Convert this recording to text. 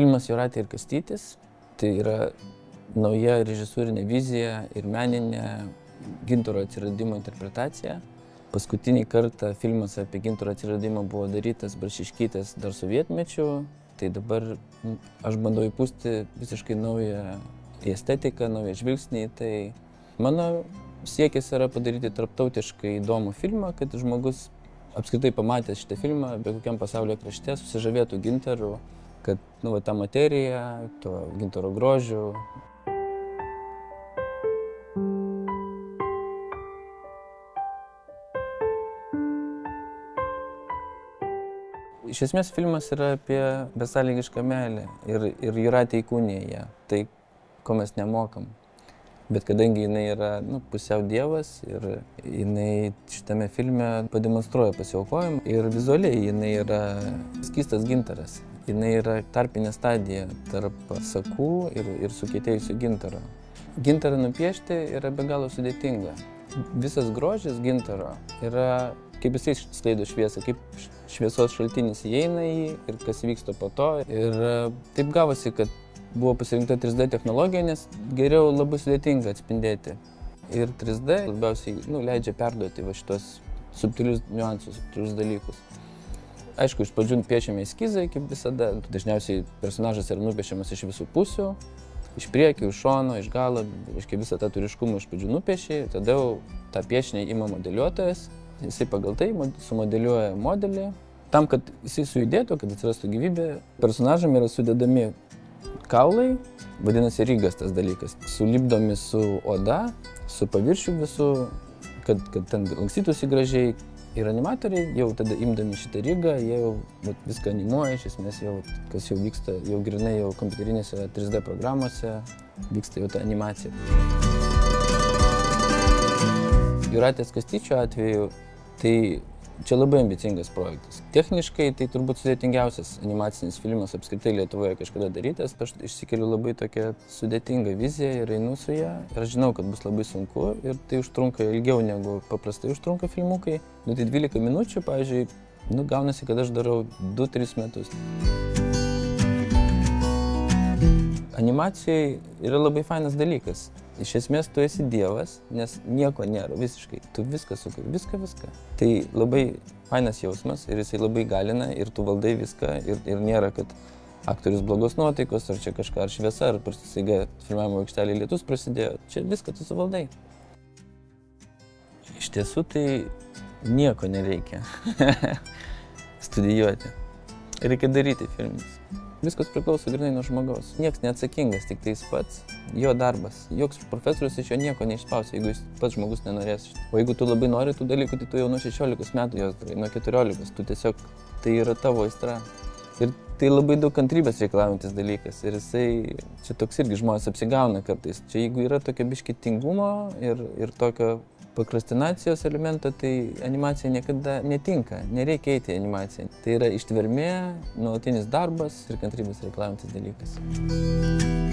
Filmas Jūratė ir Kastytis. Tai yra nauja režisūrinė vizija ir meninė Gintaro atsiradimo interpretacija. Paskutinį kartą filmas apie Gintaro atsiradimą buvo darytas Brašiškytės dar sovietmečiu. Tai dabar aš bandau įpūsti visiškai naują estetiką, naują žvilgsnį. Tai mano siekis yra padaryti tarptautiškai įdomų filmą, kad žmogus apskritai pamatęs šitą filmą, be kokiam pasaulio krašte, susižavėtų Gintaru, kad ta materija, to Gintaro grožiu. Iš esmės filmas yra apie besąlygišką meilę ir Jūratė įkūnija ją, tai ko mes nemokam. Bet kadangi jinai yra pusiau dievas ir jinai šitame filme pademonstruoja pasiaukojimą ir vizualiai jinai yra skystas gintaras. Jinai yra tarpinė stadija tarp sakų ir sukietėjusio gintaro. Gintarą nupiešti yra be galo sudėtinga. Visas grožis gintaro yra kaip jisai skleido šviesą, kaip šviesos šaltinis įeina į jį ir kas vyksta po to. Ir taip gavosi, kad buvo pasirinkta 3D technologija, nes geriau labai sudėtinga atspindėti. Ir 3D labiausiai leidžia perduoti šitos subtilius niuansus, subtilius dalykus. Aišku, iš pradžių piešiame eskizai, kaip visada. Dažniausiai personažas yra nupiešiamas iš visų pusių, iš priekio, iš šono, iš galo. Reiškia, visą tą turiškumą iš pradžių nupieši, tada jau tą piešinį ima modeliuotojas. Jisai pagal tai sumodeliuoja modelį. Tam, kad jisai sujudėtų, kad atsirastų gyvybė, personažam yra sudedami kaulai, vadinasi rygas tas dalykas, sulipdomi su oda, su paviršiu visų, kad ten lankstytųsi gražiai. Ir animatoriai jau tada imdami šitą rygą, jie jau viską animuoja, iš esmės jau, kas jau vyksta, jau grinai jau kompiuterinėse 3D programuose vyksta jau ta animacija. Jūratės Kastyčio atveju, tai čia labai ambicingas projektas. Techniškai tai turbūt sudėtingiausias animacinis filmas apskritai Lietuvoje kažkada darytas. Aš išsikeliu labai tokią sudėtingą viziją ir einu su ją. Ir aš žinau, kad bus labai sunku ir tai užtrunka ilgiau negu paprastai užtrunka filmukai. Tai 12 minučių, pavyzdžiui, gaunasi, kad aš darau 2-3 metus. Animacijai yra labai fainas dalykas. Iš esmės tu esi dievas, nes nieko nėra visiškai. Tu viską sukuri, viską. Tai labai fainas jausmas ir jisai labai galina ir tu valdai viską ir nėra, kad aktorius blogos nuotaikos ar čia kažką, ar šviesa, ar staiga filmavimo aikštelėje lietus prasidėjo. Čia viską tu suvaldai. Iš tiesų tai nieko nereikia studijuoti. Reikia daryti filmus. Viskas priklauso grynai nuo žmogaus. Niekas neatsakingas, tik tai jis pats, jo darbas. Joks profesorius iš jo nieko neišspausia, jeigu jis pats žmogus nenorės. O jeigu tu labai nori tų dalykų, tai tu jau nuo 16 metų jos darai, nuo 14. Tu tiesiog, tai yra tavo aistra. Ir tai labai daug kantrybės reikalaujantis dalykas. Ir jisai, čia toks irgi žmonės apsigauna kartais. Čia jeigu yra tokio biškį tingumo ir tokio prokrastinacijos elemento, tai animacija niekada netinka, nereikia eiti į animaciją. Tai yra ištvermė, nuolatinis darbas ir kantrybės reikalaujantis dalykas.